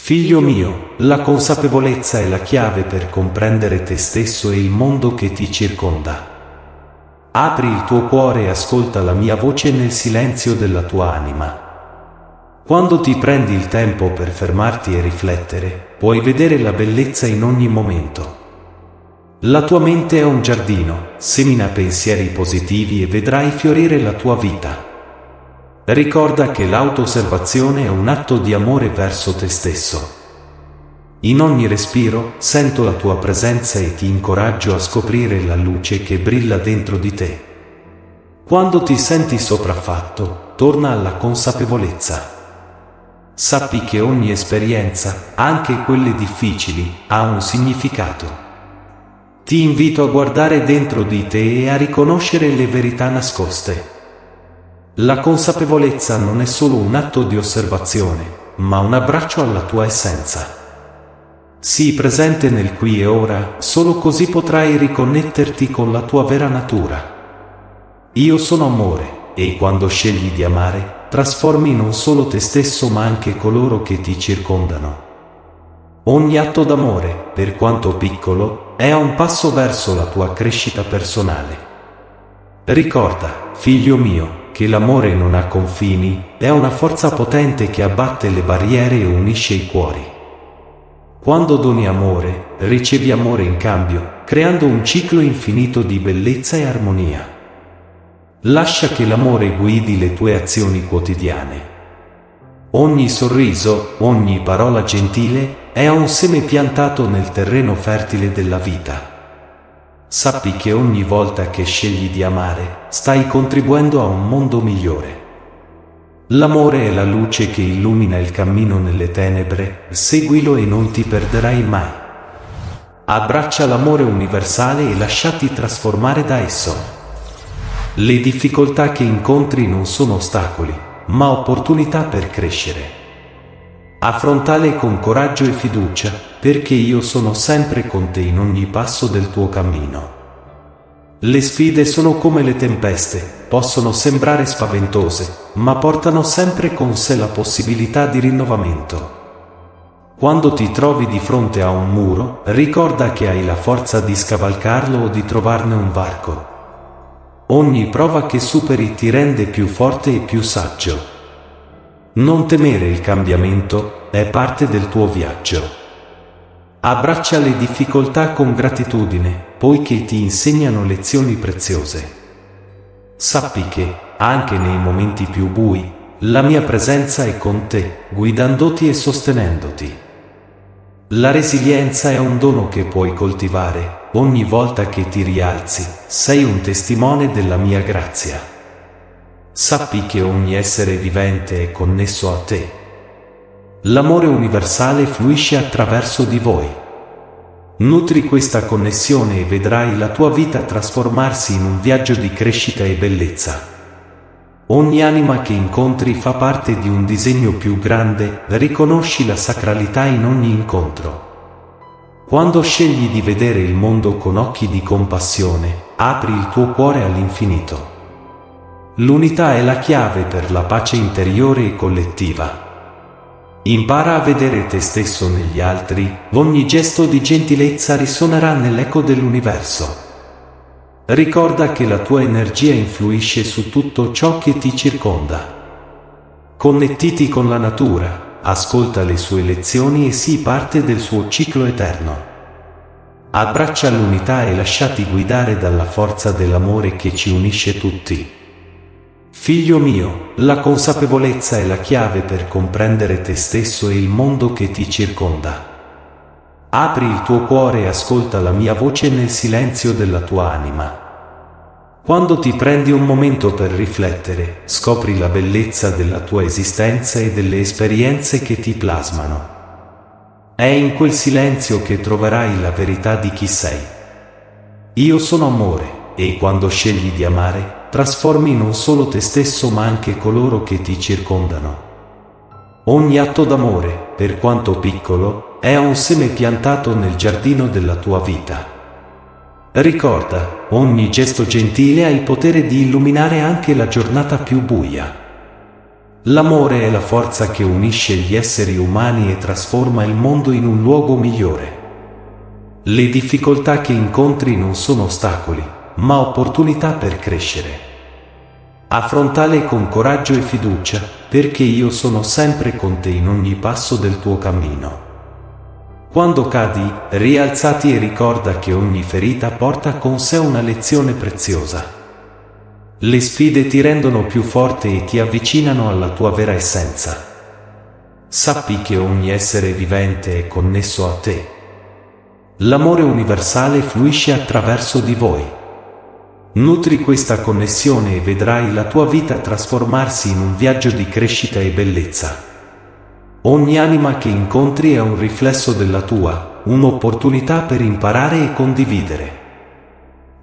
Figlio mio, la consapevolezza è la chiave per comprendere te stesso e il mondo che ti circonda. Apri il tuo cuore e ascolta la mia voce nel silenzio della tua anima. Quando ti prendi il tempo per fermarti e riflettere, puoi vedere la bellezza in ogni momento. La tua mente è un giardino, semina pensieri positivi e vedrai fiorire la tua vita. Ricorda che l'auto-osservazione è un atto di amore verso te stesso. In ogni respiro, sento la tua presenza e ti incoraggio a scoprire la luce che brilla dentro di te. Quando ti senti sopraffatto, torna alla consapevolezza. Sappi che ogni esperienza, anche quelle difficili, ha un significato. Ti invito a guardare dentro di te e a riconoscere le verità nascoste. La consapevolezza non è solo un atto di osservazione, ma un abbraccio alla tua essenza. Sii presente nel qui e ora, solo così potrai riconnetterti con la tua vera natura. Io sono amore, e quando scegli di amare, trasformi non solo te stesso ma anche coloro che ti circondano. Ogni atto d'amore, per quanto piccolo, è un passo verso la tua crescita personale. Ricorda, figlio mio, che l'amore non ha confini, è una forza potente che abbatte le barriere e unisce i cuori. Quando doni amore, ricevi amore in cambio, creando un ciclo infinito di bellezza e armonia. Lascia che l'amore guidi le tue azioni quotidiane. Ogni sorriso, ogni parola gentile, è un seme piantato nel terreno fertile della vita. Sappi che ogni volta che scegli di amare, stai contribuendo a un mondo migliore. L'amore è la luce che illumina il cammino nelle tenebre, seguilo e non ti perderai mai. Abbraccia l'amore universale e lasciati trasformare da esso. Le difficoltà che incontri non sono ostacoli, ma opportunità per crescere. Affrontale con coraggio e fiducia, perché io sono sempre con te in ogni passo del tuo cammino. Le sfide sono come le tempeste, possono sembrare spaventose, ma portano sempre con sé la possibilità di rinnovamento. Quando ti trovi di fronte a un muro, ricorda che hai la forza di scavalcarlo o di trovarne un varco. Ogni prova che superi ti rende più forte e più saggio. Non temere il cambiamento, è parte del tuo viaggio. Abbraccia le difficoltà con gratitudine, poiché ti insegnano lezioni preziose. Sappi che, anche nei momenti più bui, la mia presenza è con te, guidandoti e sostenendoti. La resilienza è un dono che puoi coltivare, ogni volta che ti rialzi, sei un testimone della mia grazia. Sappi che ogni essere vivente è connesso a te. L'amore universale fluisce attraverso di voi. Nutri questa connessione e vedrai la tua vita trasformarsi in un viaggio di crescita e bellezza. Ogni anima che incontri fa parte di un disegno più grande, riconosci la sacralità in ogni incontro. Quando scegli di vedere il mondo con occhi di compassione, apri il tuo cuore all'infinito. L'unità è la chiave per la pace interiore e collettiva. Impara a vedere te stesso negli altri, ogni gesto di gentilezza risuonerà nell'eco dell'universo. Ricorda che la tua energia influisce su tutto ciò che ti circonda. Connettiti con la natura, ascolta le sue lezioni e sii parte del suo ciclo eterno. Abbraccia l'unità e lasciati guidare dalla forza dell'amore che ci unisce tutti. Figlio mio, la consapevolezza è la chiave per comprendere te stesso e il mondo che ti circonda. Apri il tuo cuore e ascolta la mia voce nel silenzio della tua anima. Quando ti prendi un momento per riflettere, scopri la bellezza della tua esistenza e delle esperienze che ti plasmano. È in quel silenzio che troverai la verità di chi sei. Io sono amore, e quando scegli di amare, trasformi non solo te stesso ma anche coloro che ti circondano. Ogni atto d'amore, per quanto piccolo, è un seme piantato nel giardino della tua vita. Ricorda, ogni gesto gentile ha il potere di illuminare anche la giornata più buia. L'amore è la forza che unisce gli esseri umani e trasforma il mondo in un luogo migliore. Le difficoltà che incontri non sono ostacoli, ma opportunità per crescere. Affrontale con coraggio e fiducia, perché io sono sempre con te in ogni passo del tuo cammino. Quando cadi, rialzati e ricorda che ogni ferita porta con sé una lezione preziosa. Le sfide ti rendono più forte e ti avvicinano alla tua vera essenza. Sappi che ogni essere vivente è connesso a te. L'amore universale fluisce attraverso di voi. Nutri questa connessione e vedrai la tua vita trasformarsi in un viaggio di crescita e bellezza. Ogni anima che incontri è un riflesso della tua, un'opportunità per imparare e condividere.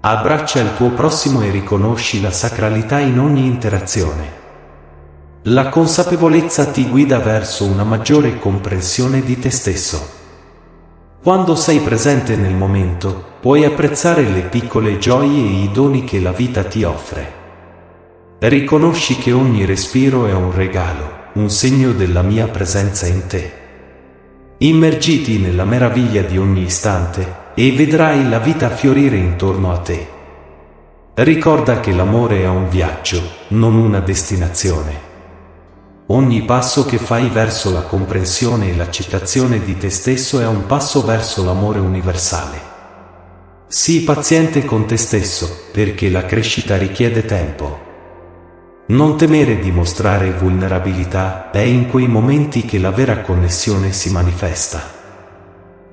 Abbraccia il tuo prossimo e riconosci la sacralità in ogni interazione. La consapevolezza ti guida verso una maggiore comprensione di te stesso. Quando sei presente nel momento, puoi apprezzare le piccole gioie e i doni che la vita ti offre. Riconosci che ogni respiro è un regalo, un segno della mia presenza in te. Immergiti nella meraviglia di ogni istante e vedrai la vita fiorire intorno a te. Ricorda che l'amore è un viaggio, non una destinazione. Ogni passo che fai verso la comprensione e l'accettazione di te stesso è un passo verso l'amore universale. Sii paziente con te stesso, perché la crescita richiede tempo. Non temere di mostrare vulnerabilità, è in quei momenti che la vera connessione si manifesta.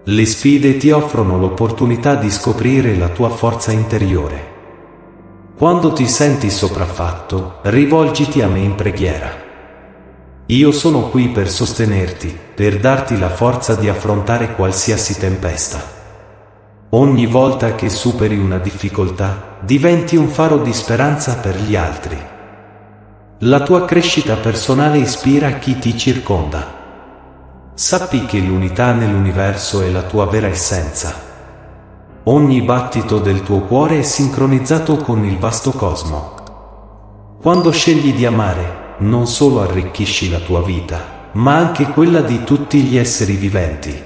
Le sfide ti offrono l'opportunità di scoprire la tua forza interiore. Quando ti senti sopraffatto, rivolgiti a me in preghiera. Io sono qui per sostenerti, per darti la forza di affrontare qualsiasi tempesta. Ogni volta che superi una difficoltà, diventi un faro di speranza per gli altri. La tua crescita personale ispira chi ti circonda. Sappi che l'unità nell'universo è la tua vera essenza. Ogni battito del tuo cuore è sincronizzato con il vasto cosmo. Quando scegli di amare, non solo arricchisci la tua vita, ma anche quella di tutti gli esseri viventi.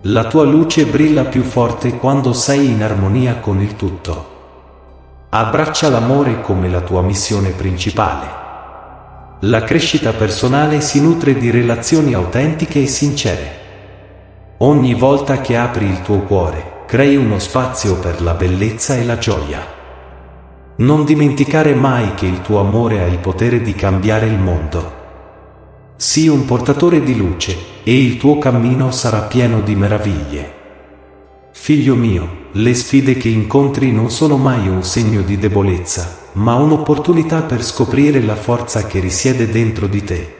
La tua luce brilla più forte quando sei in armonia con il tutto. Abbraccia l'amore come la tua missione principale. La crescita personale si nutre di relazioni autentiche e sincere. Ogni volta che apri il tuo cuore, crei uno spazio per la bellezza e la gioia. Non dimenticare mai che il tuo amore ha il potere di cambiare il mondo. Sii un portatore di luce, e il tuo cammino sarà pieno di meraviglie. Figlio mio, le sfide che incontri non sono mai un segno di debolezza, ma un'opportunità per scoprire la forza che risiede dentro di te.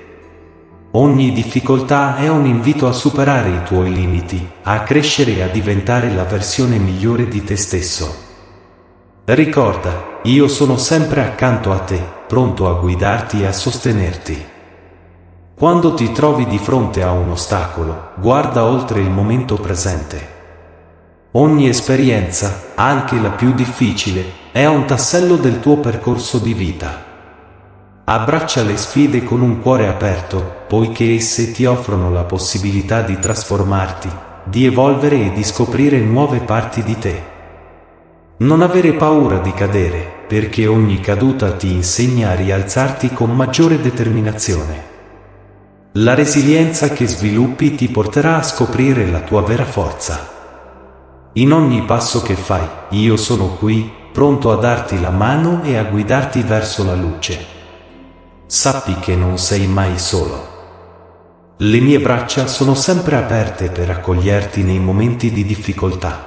Ogni difficoltà è un invito a superare i tuoi limiti, a crescere e a diventare la versione migliore di te stesso. Ricorda, io sono sempre accanto a te, pronto a guidarti e a sostenerti. Quando ti trovi di fronte a un ostacolo, guarda oltre il momento presente. Ogni esperienza, anche la più difficile, è un tassello del tuo percorso di vita. Abbraccia le sfide con un cuore aperto, poiché esse ti offrono la possibilità di trasformarti, di evolvere e di scoprire nuove parti di te. Non avere paura di cadere, perché ogni caduta ti insegna a rialzarti con maggiore determinazione. La resilienza che sviluppi ti porterà a scoprire la tua vera forza. In ogni passo che fai, io sono qui, pronto a darti la mano e a guidarti verso la luce. Sappi che non sei mai solo. Le mie braccia sono sempre aperte per accoglierti nei momenti di difficoltà.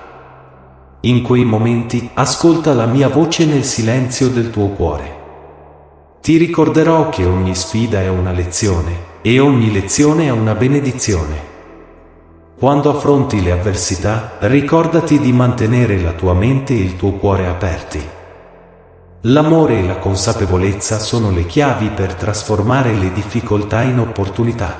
In quei momenti, ascolta la mia voce nel silenzio del tuo cuore. Ti ricorderò che ogni sfida è una lezione, e ogni lezione è una benedizione. Quando affronti le avversità, ricordati di mantenere la tua mente e il tuo cuore aperti. L'amore e la consapevolezza sono le chiavi per trasformare le difficoltà in opportunità.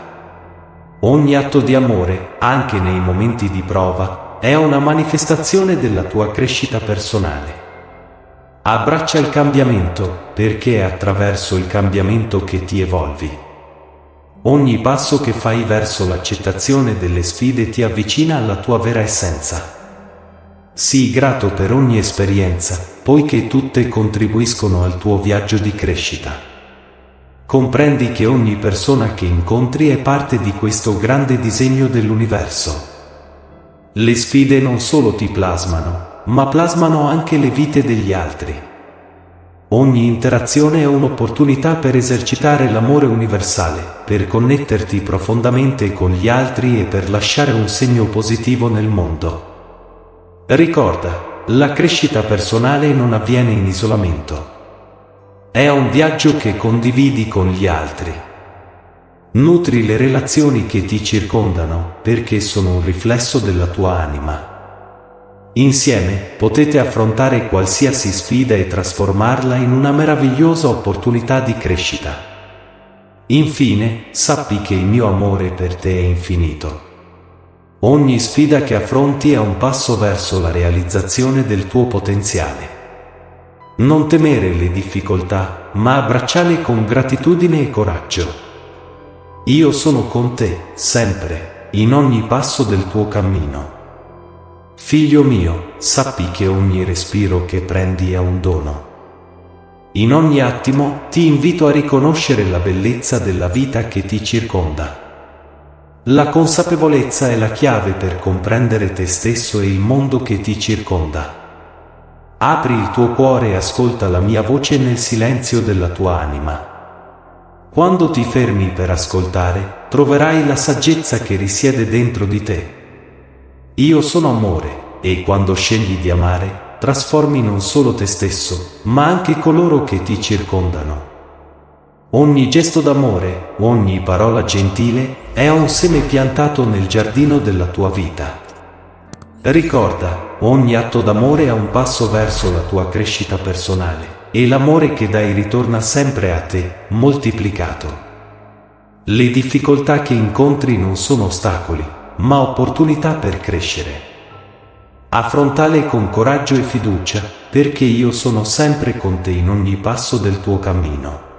Ogni atto di amore, anche nei momenti di prova, è una manifestazione della tua crescita personale. Abbraccia il cambiamento, perché è attraverso il cambiamento che ti evolvi. Ogni passo che fai verso l'accettazione delle sfide ti avvicina alla tua vera essenza. Sii grato per ogni esperienza, poiché tutte contribuiscono al tuo viaggio di crescita. Comprendi che ogni persona che incontri è parte di questo grande disegno dell'universo. Le sfide non solo ti plasmano, ma plasmano anche le vite degli altri. Ogni interazione è un'opportunità per esercitare l'amore universale, per connetterti profondamente con gli altri e per lasciare un segno positivo nel mondo. Ricorda, la crescita personale non avviene in isolamento. È un viaggio che condividi con gli altri. Nutri le relazioni che ti circondano, perché sono un riflesso della tua anima. Insieme potete affrontare qualsiasi sfida e trasformarla in una meravigliosa opportunità di crescita. Infine, sappi che il mio amore per te è infinito. Ogni sfida che affronti è un passo verso la realizzazione del tuo potenziale. Non temere le difficoltà, ma abbracciarle con gratitudine e coraggio. Io sono con te, sempre, in ogni passo del tuo cammino. Figlio mio, sappi che ogni respiro che prendi è un dono. In ogni attimo ti invito a riconoscere la bellezza della vita che ti circonda. La consapevolezza è la chiave per comprendere te stesso e il mondo che ti circonda. Apri il tuo cuore e ascolta la mia voce nel silenzio della tua anima. Quando ti fermi per ascoltare, troverai la saggezza che risiede dentro di te. Io sono amore, e quando scegli di amare, trasformi non solo te stesso, ma anche coloro che ti circondano. Ogni gesto d'amore, ogni parola gentile, è un seme piantato nel giardino della tua vita. Ricorda, ogni atto d'amore è un passo verso la tua crescita personale, e l'amore che dai ritorna sempre a te, moltiplicato. Le difficoltà che incontri non sono ostacoli, ma opportunità per crescere. Affrontale con coraggio e fiducia, perché io sono sempre con te in ogni passo del tuo cammino.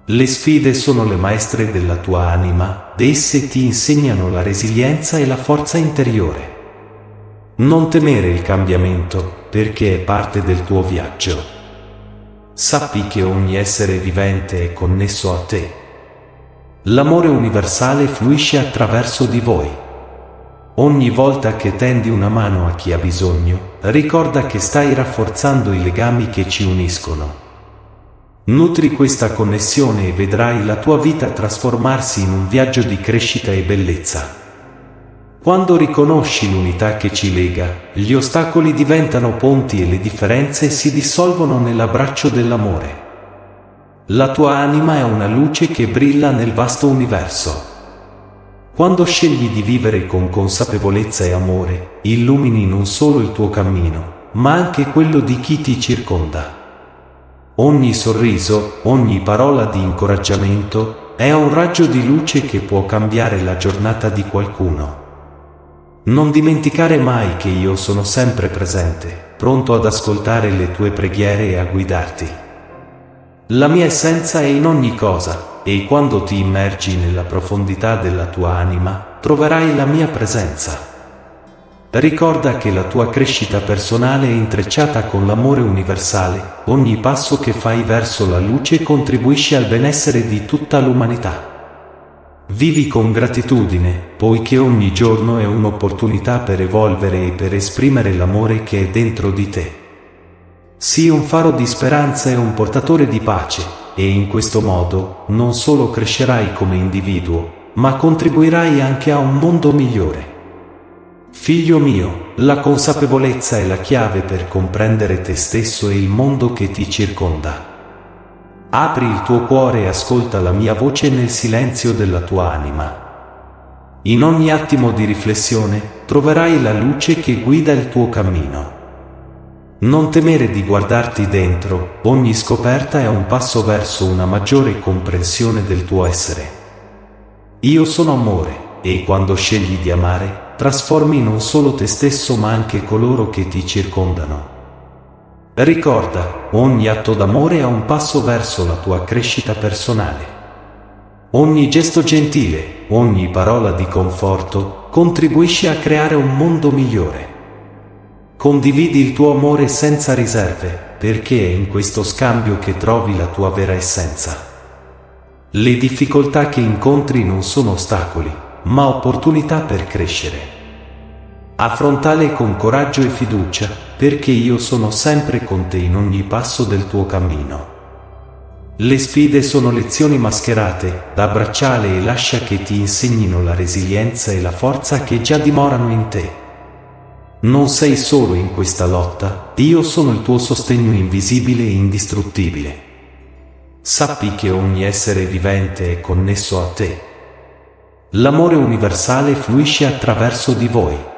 Le sfide sono le maestre della tua anima, esse ti insegnano la resilienza e la forza interiore. Non temere il cambiamento, perché è parte del tuo viaggio. Sappi che ogni essere vivente è connesso a te. L'amore universale fluisce attraverso di voi. Ogni volta che tendi una mano a chi ha bisogno, ricorda che stai rafforzando i legami che ci uniscono. Nutri questa connessione e vedrai la tua vita trasformarsi in un viaggio di crescita e bellezza. Quando riconosci l'unità che ci lega, gli ostacoli diventano ponti e le differenze si dissolvono nell'abbraccio dell'amore. La tua anima è una luce che brilla nel vasto universo. Quando scegli di vivere con consapevolezza e amore, illumini non solo il tuo cammino, ma anche quello di chi ti circonda. Ogni sorriso, ogni parola di incoraggiamento, è un raggio di luce che può cambiare la giornata di qualcuno. Non dimenticare mai che io sono sempre presente, pronto ad ascoltare le tue preghiere e a guidarti. La mia essenza è in ogni cosa, e quando ti immergi nella profondità della tua anima, troverai la mia presenza. Ricorda che la tua crescita personale è intrecciata con l'amore universale, ogni passo che fai verso la luce contribuisce al benessere di tutta l'umanità. Vivi con gratitudine, poiché ogni giorno è un'opportunità per evolvere e per esprimere l'amore che è dentro di te. Sii un faro di speranza e un portatore di pace, e in questo modo non solo crescerai come individuo, ma contribuirai anche a un mondo migliore. Figlio mio, la consapevolezza è la chiave per comprendere te stesso e il mondo che ti circonda. Apri il tuo cuore e ascolta la mia voce nel silenzio della tua anima. In ogni attimo di riflessione troverai la luce che guida il tuo cammino. Non temere di guardarti dentro, ogni scoperta è un passo verso una maggiore comprensione del tuo essere. Io sono amore, e quando scegli di amare, trasformi non solo te stesso ma anche coloro che ti circondano. Ricorda, ogni atto d'amore è un passo verso la tua crescita personale. Ogni gesto gentile, ogni parola di conforto, contribuisce a creare un mondo migliore. Condividi il tuo amore senza riserve, perché è in questo scambio che trovi la tua vera essenza. Le difficoltà che incontri non sono ostacoli, ma opportunità per crescere. Affrontale con coraggio e fiducia, perché io sono sempre con te in ogni passo del tuo cammino. Le sfide sono lezioni mascherate, abbracciale e lascia che ti insegnino la resilienza e la forza che già dimorano in te. Non sei solo in questa lotta, io sono il tuo sostegno invisibile e indistruttibile. Sappi che ogni essere vivente è connesso a te. L'amore universale fluisce attraverso di voi.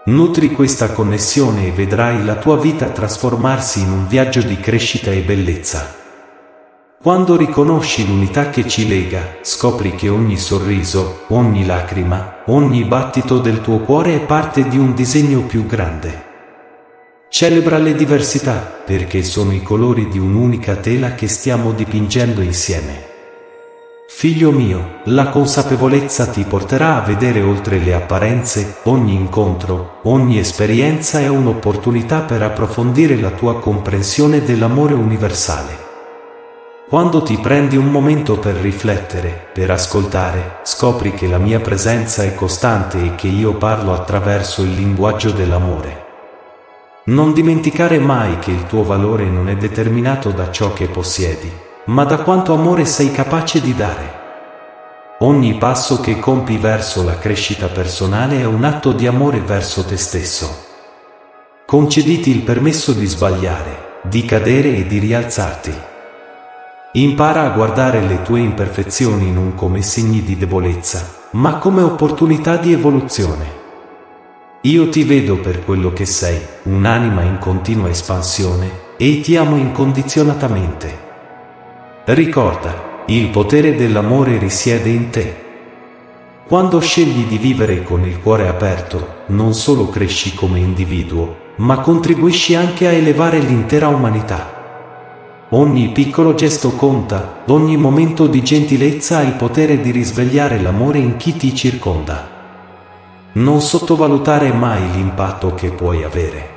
Nutri questa connessione e vedrai la tua vita trasformarsi in un viaggio di crescita e bellezza. Quando riconosci l'unità che ci lega, scopri che ogni sorriso, ogni lacrima, ogni battito del tuo cuore è parte di un disegno più grande. Celebra le diversità, perché sono i colori di un'unica tela che stiamo dipingendo insieme. Figlio mio, la consapevolezza ti porterà a vedere oltre le apparenze, ogni incontro, ogni esperienza è un'opportunità per approfondire la tua comprensione dell'amore universale. Quando ti prendi un momento per riflettere, per ascoltare, scopri che la mia presenza è costante e che io parlo attraverso il linguaggio dell'amore. Non dimenticare mai che il tuo valore non è determinato da ciò che possiedi, ma da quanto amore sei capace di dare. Ogni passo che compi verso la crescita personale è un atto di amore verso te stesso. Concediti il permesso di sbagliare, di cadere e di rialzarti. Impara a guardare le tue imperfezioni non come segni di debolezza, ma come opportunità di evoluzione. Io ti vedo per quello che sei, un'anima in continua espansione, e ti amo incondizionatamente. Ricorda, il potere dell'amore risiede in te. Quando scegli di vivere con il cuore aperto, non solo cresci come individuo, ma contribuisci anche a elevare l'intera umanità. Ogni piccolo gesto conta, ogni momento di gentilezza ha il potere di risvegliare l'amore in chi ti circonda. Non sottovalutare mai l'impatto che puoi avere.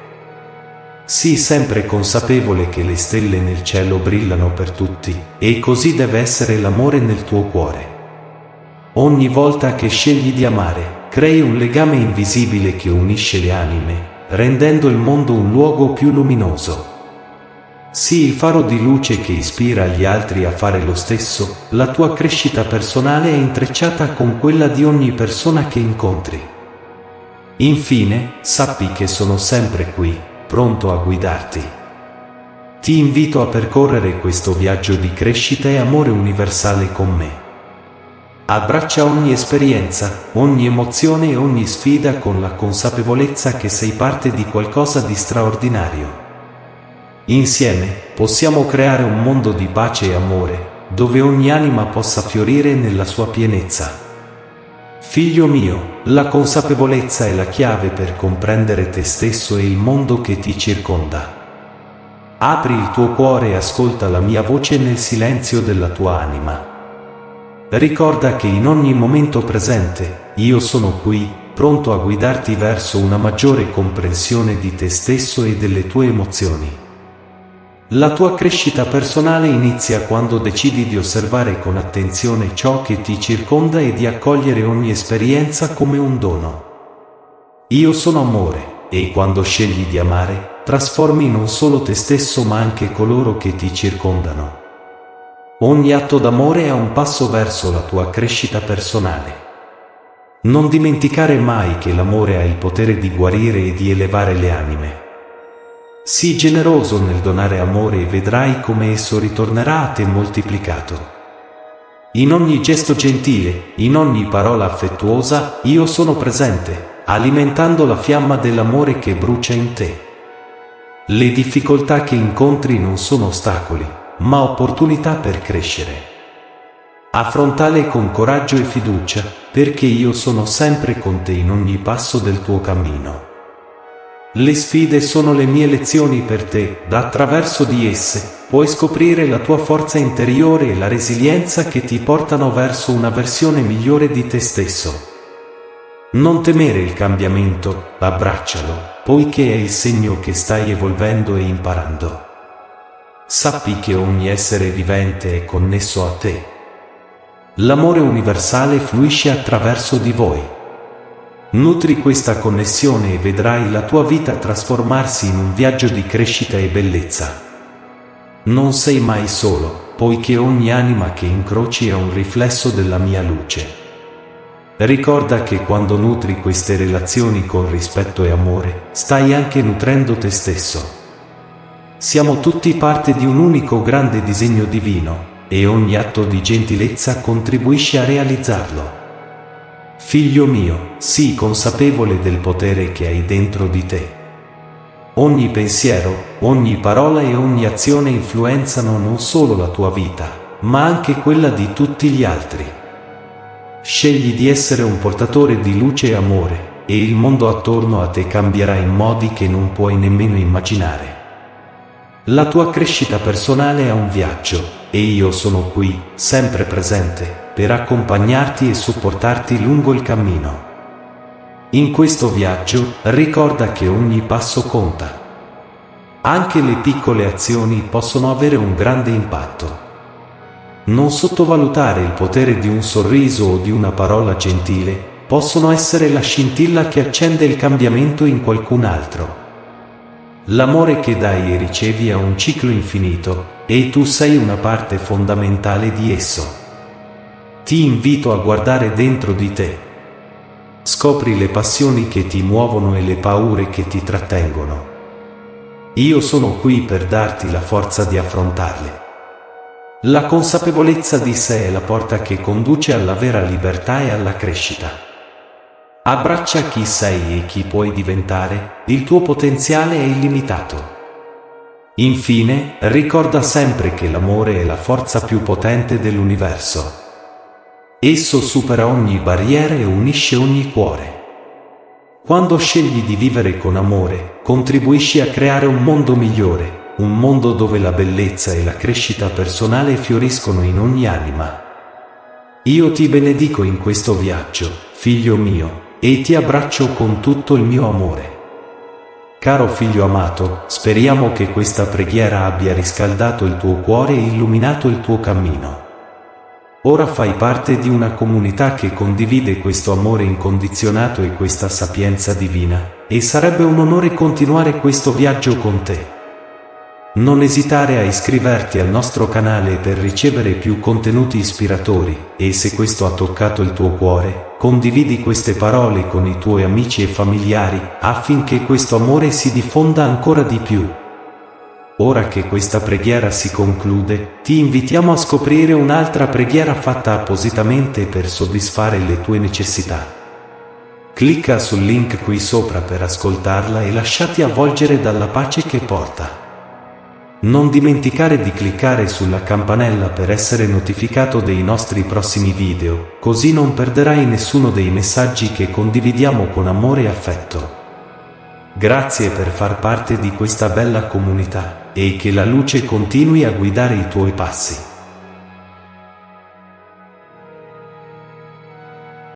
Sii sempre consapevole che le stelle nel cielo brillano per tutti, e così deve essere l'amore nel tuo cuore. Ogni volta che scegli di amare, crei un legame invisibile che unisce le anime, rendendo il mondo un luogo più luminoso. Sii il faro di luce che ispira gli altri a fare lo stesso, la tua crescita personale è intrecciata con quella di ogni persona che incontri. Infine, sappi che sono sempre qui, pronto a guidarti. Ti invito a percorrere questo viaggio di crescita e amore universale con me. Abbraccia ogni esperienza, ogni emozione e ogni sfida con la consapevolezza che sei parte di qualcosa di straordinario. Insieme, possiamo creare un mondo di pace e amore, dove ogni anima possa fiorire nella sua pienezza. Figlio mio, la consapevolezza è la chiave per comprendere te stesso e il mondo che ti circonda. Apri il tuo cuore e ascolta la mia voce nel silenzio della tua anima. Ricorda che in ogni momento presente, io sono qui, pronto a guidarti verso una maggiore comprensione di te stesso e delle tue emozioni. La tua crescita personale inizia quando decidi di osservare con attenzione ciò che ti circonda e di accogliere ogni esperienza come un dono. Io sono amore, e quando scegli di amare, trasformi non solo te stesso ma anche coloro che ti circondano. Ogni atto d'amore è un passo verso la tua crescita personale. Non dimenticare mai che l'amore ha il potere di guarire e di elevare le anime. Sii generoso nel donare amore e vedrai come esso ritornerà a te moltiplicato. In ogni gesto gentile, in ogni parola affettuosa, io sono presente, alimentando la fiamma dell'amore che brucia in te. Le difficoltà che incontri non sono ostacoli, ma opportunità per crescere. Affrontale con coraggio e fiducia, perché io sono sempre con te in ogni passo del tuo cammino. Le sfide sono le mie lezioni per te, attraverso di esse puoi scoprire la tua forza interiore e la resilienza che ti portano verso una versione migliore di te stesso. Non temere il cambiamento, abbraccialo, poiché è il segno che stai evolvendo e imparando. Sappi che ogni essere vivente è connesso a te. L'amore universale fluisce attraverso di voi. Nutri questa connessione e vedrai la tua vita trasformarsi in un viaggio di crescita e bellezza. Non sei mai solo, poiché ogni anima che incroci è un riflesso della mia luce. Ricorda che quando nutri queste relazioni con rispetto e amore, stai anche nutrendo te stesso. Siamo tutti parte di un unico grande disegno divino, e ogni atto di gentilezza contribuisce a realizzarlo. Figlio mio, sii consapevole del potere che hai dentro di te. Ogni pensiero, ogni parola e ogni azione influenzano non solo la tua vita, ma anche quella di tutti gli altri. Scegli di essere un portatore di luce e amore, e il mondo attorno a te cambierà in modi che non puoi nemmeno immaginare. La tua crescita personale è un viaggio, e io sono qui, sempre presente, per accompagnarti e supportarti lungo il cammino. In questo viaggio, ricorda che ogni passo conta. Anche le piccole azioni possono avere un grande impatto. Non sottovalutare il potere di un sorriso o di una parola gentile, possono essere la scintilla che accende il cambiamento in qualcun altro. L'amore che dai e ricevi è un ciclo infinito, e tu sei una parte fondamentale di esso. Ti invito a guardare dentro di te. Scopri le passioni che ti muovono e le paure che ti trattengono. Io sono qui per darti la forza di affrontarle. La consapevolezza di sé è la porta che conduce alla vera libertà e alla crescita. Abbraccia chi sei e chi puoi diventare, il tuo potenziale è illimitato. Infine, ricorda sempre che l'amore è la forza più potente dell'universo. Esso supera ogni barriera e unisce ogni cuore. Quando scegli di vivere con amore, contribuisci a creare un mondo migliore, un mondo dove la bellezza e la crescita personale fioriscono in ogni anima. Io ti benedico in questo viaggio, figlio mio, e ti abbraccio con tutto il mio amore. Caro figlio amato, speriamo che questa preghiera abbia riscaldato il tuo cuore e illuminato il tuo cammino. Ora fai parte di una comunità che condivide questo amore incondizionato e questa sapienza divina, e sarebbe un onore continuare questo viaggio con te. Non esitare a iscriverti al nostro canale per ricevere più contenuti ispiratori, e se questo ha toccato il tuo cuore, condividi queste parole con i tuoi amici e familiari, affinché questo amore si diffonda ancora di più. Ora che questa preghiera si conclude, ti invitiamo a scoprire un'altra preghiera fatta appositamente per soddisfare le tue necessità. Clicca sul link qui sopra per ascoltarla e lasciati avvolgere dalla pace che porta. Non dimenticare di cliccare sulla campanella per essere notificato dei nostri prossimi video, così non perderai nessuno dei messaggi che condividiamo con amore e affetto. Grazie per far parte di questa bella comunità, e che la luce continui a guidare i tuoi passi.